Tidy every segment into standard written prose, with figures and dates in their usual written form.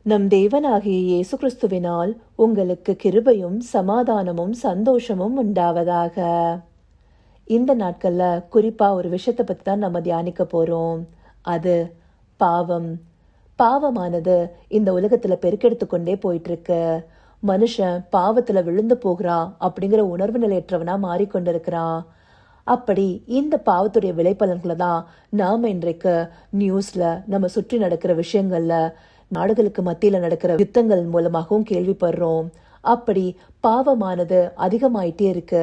நம் தேவனாகிய இயேசு கிறிஸ்துவினால் உங்களுக்கு கிருபையும் சமாதானமும் சந்தோஷமும் உண்டாவதாக. இந்த நாட்கள்ல குறிப்பா ஒரு விஷயத்தை பத்தி தான் நம்ம தியானிக்க போறோம். அது பாவம். பாவமானது இந்த உலகத்துல பெருக்கெடுத்து கொண்டே போயிட்டு இருக்கு. மனுஷன் பாவத்துல விழுந்து போகிறான் அப்படிங்கிற உணர்வு நிலையற்றவனா மாறிக்கொண்டிருக்கிறான். அப்படி இந்த பாவத்துடைய விளைபலன்களை தான் நாம இன்றைக்கு நியூஸ்ல நம்ம சுற்றி நடக்கிற விஷயங்கள்ல நாடுகளுக்கு மத்தியில நடக்கிற யுத்தங்கள் மூலமாகவும் கேள்விப்படுறோம். அப்படி பாவமானது அதிகமாயிட்டே இருக்கு.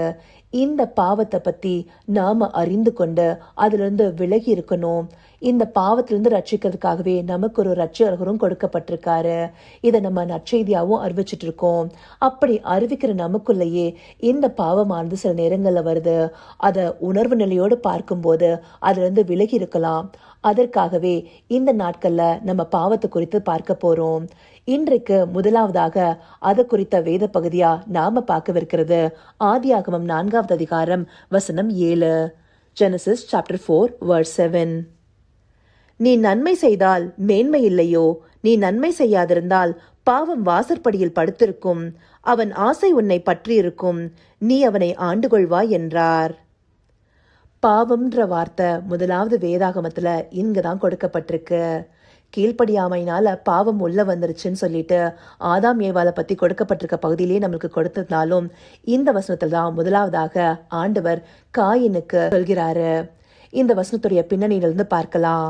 இந்த பாவத்தை பத்தி நாம அறிந்து கொண்டு அதுல இருந்து விலகி இருக்கணும். இந்த பாவத்திலிருந்து ரட்சிக்கிறதுக்காகவே நமக்கு ஒரு ரட்சகரும் கொடுக்கப்பட்டிருக்காரு. இதை நம்ம நற்செய்தியாவும் அறிவிச்சிட்டு இருக்கோம். அப்படி அறிவிக்கிற நமக்குள்ளேயே இந்த பாவமானது சில நேரங்கள்ல வருது. அதை உணர்வு நிலையோடு பார்க்கும்போது அதுல இருந்து விலகி இருக்கலாம். அதற்காகவே இந்த நாட்கள்ல நம்ம பாவத்தை குறித்து பார்க்க போறோம். இன்றைக்கு முதலாவதாக அது குறித்த வேத பகுதியா நாம பார்க்கவிருக்கிறது ஆதியாகமம் 4வது அதிகாரம் வசனம் 7. Genesis chapter 4 verse 7. நீ நன்மை செய்தால் மேன்மை இல்லையோ? நீ நன்மை செய்யாதிருந்தால் பாவம் வாசற்படியில் படுத்திருக்கும். அவன் ஆசை உன்னை பற்றி இருக்கும். நீ அவனை ஆண்டு கொள்வாய் என்றார். பாவம்ன்ற வார்த்தை முதலாவது வேதாகமத்துல இங்கதான் கொடுக்கப்பட்டிருக்கு. கீழ்ப்படியாமையினால பாவம் உள்ள வந்துருச்சுன்னு சொல்லிட்டு ஆதாம் ஏவாளை பத்தி கொடுக்கப்பட்டிருக்க பகுதியிலேயே நம்மளுக்கு கொடுத்ததுனாலும் இந்த வசனத்துல தான் முதலாவதாக ஆண்டவர் காயினுக்கு சொல்கிறாரு. இந்த வசனத்துடைய பின்னணியிலிருந்து பார்க்கலாம்.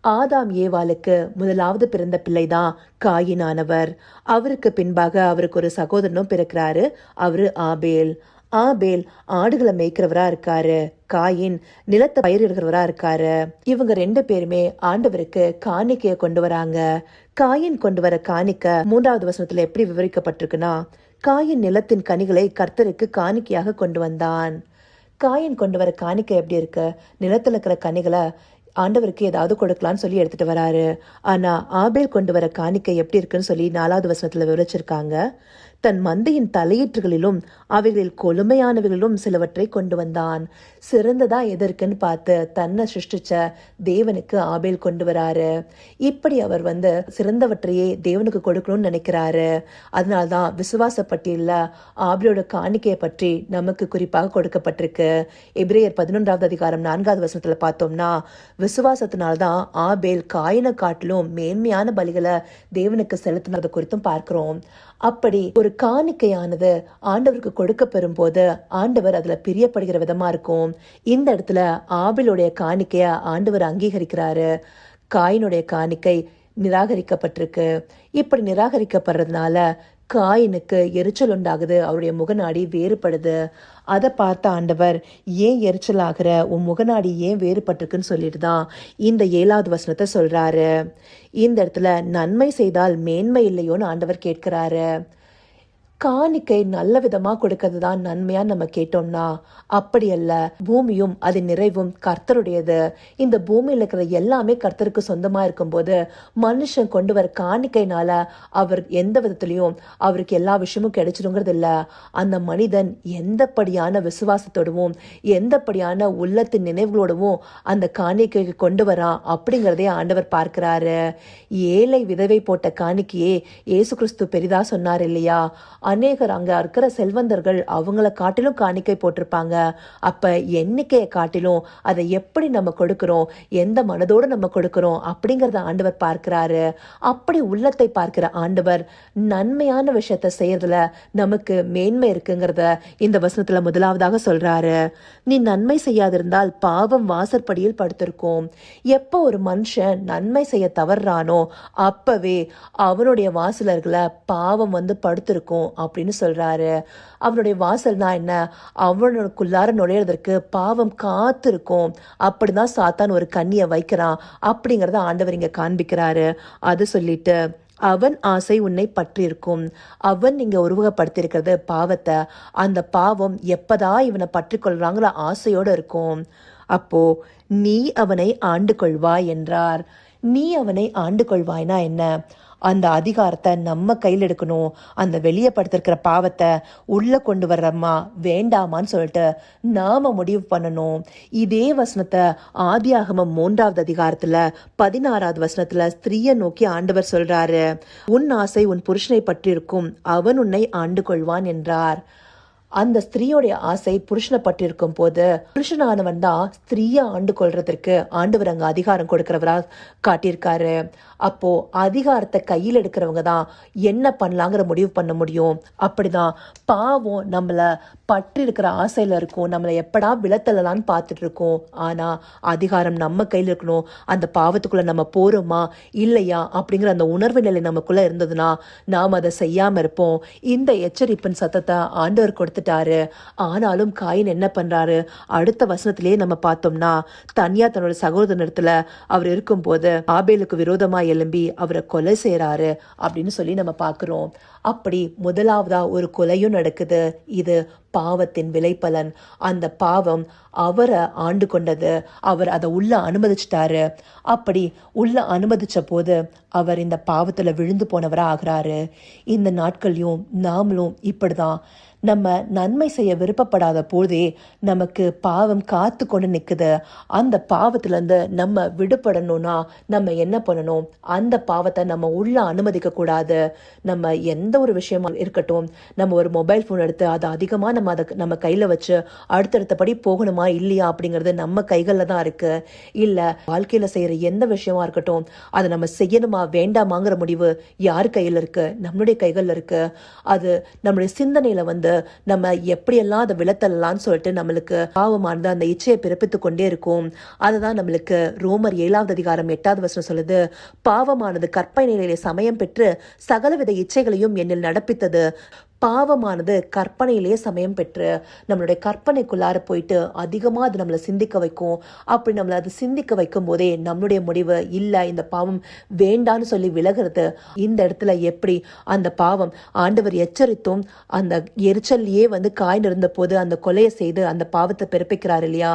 ஆதாம் ஏவாளுக்கு முதலாவது பிறந்த பிள்ளைதான் காயினானவர். அவருக்கு பின்பாக அவருக்கு ஒரு சகோதரனும் பிறக்கிறாரு. அவரு ஆபேல். ஆபேல் ஆடுகளை மேய்க்கிறவரா இருக்காரு. காயின் நிலத்தை பயிரிடுகிறவரா இருக்காரு. இவங்க 2 பேருமே ஆண்டவருக்கு காணிக்கைய கொண்டு வராங்க. காயின் கொண்டு வர காணிக்க 3வது வசனத்துல எப்படி விவரிக்கப்பட்டிருக்குன்னா, காயின் நிலத்தின் கனிகளை கர்த்தருக்கு காணிக்கையாக கொண்டு வந்தான். காயின் கொண்டு வர காணிக்கை எப்படி இருக்கு? நிலத்துல இருக்கிற கனிகளை ஆண்டவருக்கு ஏதாவது கொடுக்கலான்னு சொல்லி எடுத்துட்டு வராரு. ஆனா ஆபேல் கொண்டு வர காணிக்கை எப்படி இருக்குன்னு சொல்லி 4வது வசனத்துல விவரிச்சிருக்காங்க. தன் மந்தையின் தலையீற்றுகளிலும் அவைகளில் கொழுமையானவைகளிலும் சிலவற்றை கொண்டு வந்தான். சிறந்ததா எதற்குன்னு பார்த்து தன்னை சிருஷ்டிச்ச தேவனுக்கு ஆபேல் கொண்டு வராரு. இப்படி அவர் சிறந்தவற்றையே தேவனுக்கு கொடுக்கணும்னு நினைக்கிறாரு. அதனால்தான் விசுவாச பட்டியல்ல ஆபேலோட காணிக்கையை பற்றி நமக்கு குறிப்பாக கொடுக்கப்பட்டிருக்கு. எபிரேயர் 11வது அதிகாரம் 4வது வசனத்துல பார்த்தோம்னா, விசுவாசத்தினால்தான் ஆபேல் காயினை காட்டிலும் மேன்மையான பலிகளை தேவனுக்கு செலுத்தினது குறித்தும் பார்க்கிறோம். அப்படி ஒரு காணிக்கையானது ஆண்டவருக்கு கொடுக்க பெறும் போது ஆண்டவர் அதுல பிரியப்படுகிற விதமா இருக்கும். இந்த இடத்துல ஆபேலுடைய காணிக்கைய ஆண்டவர் அங்கீகரிக்கிறாரு. காயினுடைய காணிக்கை நிராகரிக்கப்பட்டிருக்கு. இப்படி நிராகரிக்கப்படுறதுனால காயினுக்கு எரிச்சல் உண்டாகுது. அவருடைய முகநாடி வேறுபடுது. அதை பார்த்த ஆண்டவர், ஏன் எரிச்சல் ஆகிற? உன் முகநாடி ஏன் வேறுபட்டிருக்குன்னு சொல்லிட்டு தான் இந்த 7வது வசனத்தை சொல்றாரு. இந்த இடத்துல நன்மை செய்தால் மேன்மை இல்லையோன்னு ஆண்டவர் கேட்கிறாரு. காணிக்கை நல்ல விதமா கொடுக்கறது தான் நன்மையா நம்ம கேட்டோம்னா, அப்படி அல்ல. பூமியும் அதன் நிறைவும் கர்த்தருடையது. இந்த பூமியில இருக்கிற எல்லாமே கர்த்தருக்கு சொந்தமா இருக்கும் போது மனுஷன் கொண்டு வர காணிக்கைனால அவர் எந்த விதத்திலையும் அவருக்கு எல்லா விஷயமும் கிடைச்சிருங்கிறது இல்ல. அந்த மனிதன் எந்தப்படியான விசுவாசத்தோடவும் எந்தப்படியான உள்ளத்தின் நினைவுகளோடவும் அந்த காணிக்கைக்கு கொண்டு வரான் அப்படிங்கிறதே ஆண்டவர் பார்க்கிறாரு. ஏழை விதவை போட்ட காணிக்கையே இயேசு கிறிஸ்து பெரிதா சொன்னார் இல்லையா? அநேகர் அங்க இருக்கிற செல்வந்தர்கள் அவங்கள காட்டிலும் காணிக்கை போட்டிருப்பாங்க. அப்ப எண்ணிக்கையை காட்டிலும் அதை எப்படி நம்ம கொடுக்கிறோம், எந்த மனதோடு நம்ம கொடுக்கிறோம் அப்படிங்கறத ஆண்டவர் பார்க்கிறாரு. அப்படி உள்ளத்தை பார்க்கிற ஆண்டவர் நன்மையான விஷயத்த செய்யறதுல நமக்கு மேன்மை இருக்குங்கிறத இந்த வசனத்துல முதலாவதாக சொல்றாரு. நீ நன்மை செய்யாதிருந்தால் பாவம் வாசற்படியில் படுத்திருக்கும். எப்போ ஒரு மனுஷன் நன்மை செய்ய தவறானோ அப்பவே அவனுடைய வாசலர்களை பாவம் படுத்திருக்கும் அப்படின்னு சொல்றாரு. அவனுடைய வாசல்னா என்ன? அவனுக்குள்ளார நுழையிறதற்கு பாவம் காத்திருக்கும். அப்படிதான் சாத்தான் ஒரு கண்ணியை வைக்கிறான் அப்படிங்கறத ஆண்டவர் இங்க காண்பிக்கிறாரு. அது சொல்லிட்டு அவன் ஆசை உன்னை பற்றி இருக்கும். அவன் இங்க உருவகப்படுத்திருக்கிறது பாவத்தை. அந்த பாவம் எப்பதா இவனை பற்றி கொள்றாங்களோ ஆசையோட இருக்கும். அப்போ நீ அவனை ஆண்டு கொள்வாய் என்றார். நீ அவனை ஆண்டு கொள்வாய்னா என்ன? அந்த அதிகாரத்தை நம்ம கையில் எடுக்கணும். அந்த வெளியே படுத்திருக்கிற பாவத்தை உள்ள கொண்டு வர்றோமா வேண்டாமான்னு சொல்லிட்டு நாம முடிவு பண்ணணும். இதே வசனத்தை ஆதியாகமம் 3வது அதிகாரத்துல 16வது வசனத்துல ஸ்திரீயை நோக்கி ஆண்டவர் சொல்றாரு, உன் ஆசை உன் புருஷனை பற்றி இருக்கும், அவன் உன்னை ஆண்டு கொள்வான் என்றார். அந்த ஸ்திரீயோடைய ஆசை புருஷனை பட்டிருக்கும் போது புருஷனானவன் தான் ஸ்திரீயை ஆண்டு கொள்றதற்கு ஆண்டவர் அங்க அதிகாரம் கொடுக்கிறவரா காட்டியிருக்காரு. அப்போ அதிகாரத்தை கையில் எடுக்கிறவங்க தான் என்ன பண்ணலாங்கிற முடிவு பண்ண முடியும். அப்படிதான் பாவம் நம்மள பற்றி இருக்கிற ஆசையில இருக்கும், நம்மளை எப்படா விளத்தலான்னு பார்த்துட்டு இருக்கோம். ஆனா அதிகாரம் நம்ம கையில் இருக்கணும். அந்த பாவத்துக்குள்ள நம்ம போறோமா இல்லையா அப்படிங்கிற அந்த உணர்வு நிலை நமக்குள்ள இருந்ததுன்னா நாம் அதை செய்யாம இருப்போம். இந்த எச்சரிப்பின் சத்தத்தை ஆண்டவர் கொடுத்துட்டாரு. ஆனாலும் காயின் என்ன பண்றாரு? அடுத்த வசனத்திலேயே நம்ம பார்த்தோம்னா, தனியா தன்னோட சகோதரத்துல அவர் இருக்கும் போது ஆபேலுக்கு விரோதமா எழும்பி அவரை கொலை செய்யறாரு அப்படின்னு சொல்லி நம்ம பார்க்கிறோம். அப்படி முதலாவதா ஒரு கொலையும் நடக்குது. இது பாவத்தின் விளைபலன். அந்த பாவம் அவரை ஆண்டு கொண்டது. அவர் அதை உள்ள அனுமதிச்சிட்டாரு. அப்படி உள்ள அனுமதிச்ச போது அவர் இந்த பாவத்துல விழுந்து போனவரா ஆகிறாரு. இந்த நாட்கள்லயும் நாமளும் இப்படிதான் நம்ம நன்மை செய்ய விருப்பப்படாத போதே நமக்கு பாவம் காத்து கொண்டு நிக்குது. அந்த பாவத்துல இருந்து நம்ம விடுபடணும்னா நம்ம என்ன பண்ணணும்? அந்த பாவத்தை நம்ம உள்ள அனுமதிக்க கூடாது. நம்ம எந்த ஒரு விஷயமா இருக்கட்டும், நம்ம ஒரு மொபைல் போன் எடுத்து அதை அதிகமா நம்ம கையில வச்சு அடுத்தடுத்தபடி போகணுமா இல்லையா அப்படிங்கிறது நம்ம கைகள்ல தான் இருக்கு. இல்ல வாழ்க்கையில செய்யற எந்த விஷயமா இருக்கட்டும், அதை நம்ம செய்யணுமா வேண்டாமாங்கிற முடிவு யார் கையில இருக்கு? நம்மளுடைய கைகள்ல இருக்கு. அது நம்மளுடைய சிந்தனையில நம்ம எப்படியெல்லாம் அதை விளத்தலாம்னு சொல்லிட்டு நம்மளுக்கு பாவமானது அந்த இச்சையை பிறப்பித்து கொண்டே இருக்கும். அதுதான் நம்மளுக்கு ரோமர் 7வது அதிகாரம் 8வது வசனம் சொல்லுது, பாவமானது கற்பனை நிலையிலே சமயம் பெற்று சகலவித இச்சைகளையும் என்னில் நடப்பித்தது. பாவமானது கற்பனையிலேயே சமயம் பெற்று நம்மளுடைய கற்பனைக்குள்ளார போயிட்டு அதிகமா அது நம்மளை சிந்திக்க வைக்கும். அப்படி நம்மளை அது சிந்திக்க வைக்கும் போதே நம்மளுடைய முடிவு இல்ல, இந்த பாவம் வேண்டான்னு சொல்லி விலகிறது. இந்த இடத்துல எப்படி அந்த பாவம் ஆண்டவர் எச்சரித்தும் அந்த எரிச்சல்லையே காய் இருந்த போது அந்த கொலையை செய்து அந்த பாவத்தை பிறப்பிக்கிறார் இல்லையா?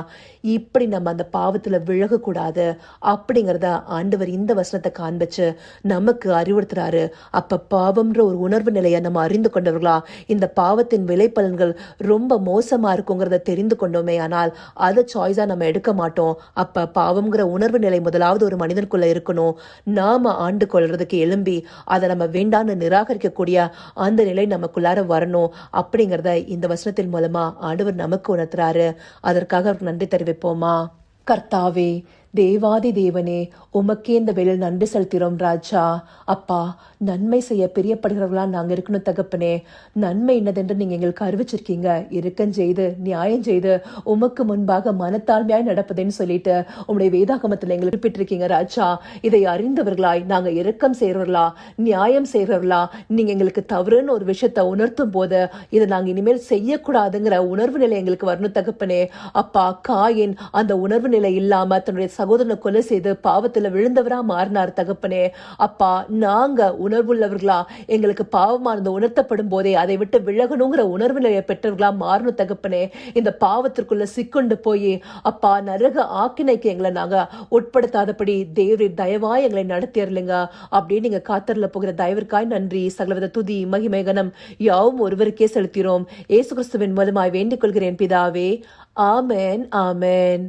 இப்படி நம்ம அந்த பாவத்துல விலகக்கூடாது அப்படிங்கிறத ஆண்டவர் இந்த வசனத்தை காண்பிச்சு நமக்கு அறிவுறுத்துறாரு. அப்ப பாவம்ன்ற ஒரு உணர்வு நிலையை நம்ம அறிந்து கொண்டவர்களா இந்த பாவத்தின் விளைபலன்கள் ரொம்ப மோசமா இருக்குங்கிறத தெரிந்து கொண்டோமே, ஆனால் அதை சாய்ஸா நம்ம எடுக்க மாட்டோம். அப்ப பாவம்ங்கிற உணர்வு நிலை முதலாவது ஒரு மனிதனுக்குள்ள இருக்கணும். நாம ஆண்டு கொள்றதுக்கு எழும்பி அதை நம்ம வேண்டான்னு நிராகரிக்க கூடிய அந்த நிலை நமக்குள்ளார வரணும். அப்படிங்கிறத இந்த வசனத்தின் மூலமா ஆண்டவர் நமக்கு உணர்த்துறாரு. அதற்காக அவருக்கு நன்றி தெரிவிப்போமா? கர்த்தாவே, தேவாதி தேவனே, உமக்கே இந்த வேளையில் நன்றி செலுத்துகிறோம் ராஜா. அப்பா, நன்மை செய்ய பிரியப்படுகிறவர்களா நாங்க இருக்கணும் தகப்பனே. நன்மை என்னதென்று நீங்க எங்களுக்கு அறிவிச்சிருக்கீங்க. இரக்கம் செய்து நியாயம் செய்து உமக்கு முன்பாக மனத்தாழ்மையாய் நடப்பதுன்னு சொல்லிட்டு உங்களுடைய வேதாகமத்துல எங்களுக்கு குறிப்பிட்டிருக்கீங்க ராஜா. இதை அறிந்தவர்களாய் நாங்க இரக்கம் செய்யறவர்களா, நியாயம் செய்யறவர்களா, நீங்க எங்களுக்கு தவறுன்னு ஒரு விஷயத்த உணர்த்தும் போது இதை நாங்க இனிமேல் செய்யக்கூடாதுங்கிற உணர்வு நிலை எங்களுக்கு வரணும் தகப்பனே. அப்பா, காயின் அந்த உணர்வு நிலை இல்லாம தன்னுடைய சகோதரனை கொலை செய்து பாவத்துல விழுந்தவரா மாறினார் தகப்பனே. அப்பா, நாங்க உணர்வுள்ளவர்களா, எங்களுக்கு பாவமானது உணர்த்தப்படும் போதே அதை விட்டு விலகணுங்கிற உணர்வு நிலையை பெற்றவர்களா மாறணும் தகப்பனே. இந்த பாவத்திற்குள்ள சிக்கொண்டு போய் அப்பா நரக ஆக்கினைக்கு எங்களை நாங்க உட்படுத்தாதபடி தேவரீர் தயவாய் எங்களை நடத்தியறலைங்க. அப்படின்னு நீங்க காத்தரல போகிற தயவிற்காய் நன்றி. சகலவித துதி மகிமை கனம் யாவும் ஒருவருக்கே செலுத்தினோம். இயேசு கிறிஸ்துவின் மூலமாய் வேண்டிக் கொள்கிறேன் பிதாவே. ஆமென், ஆமென்.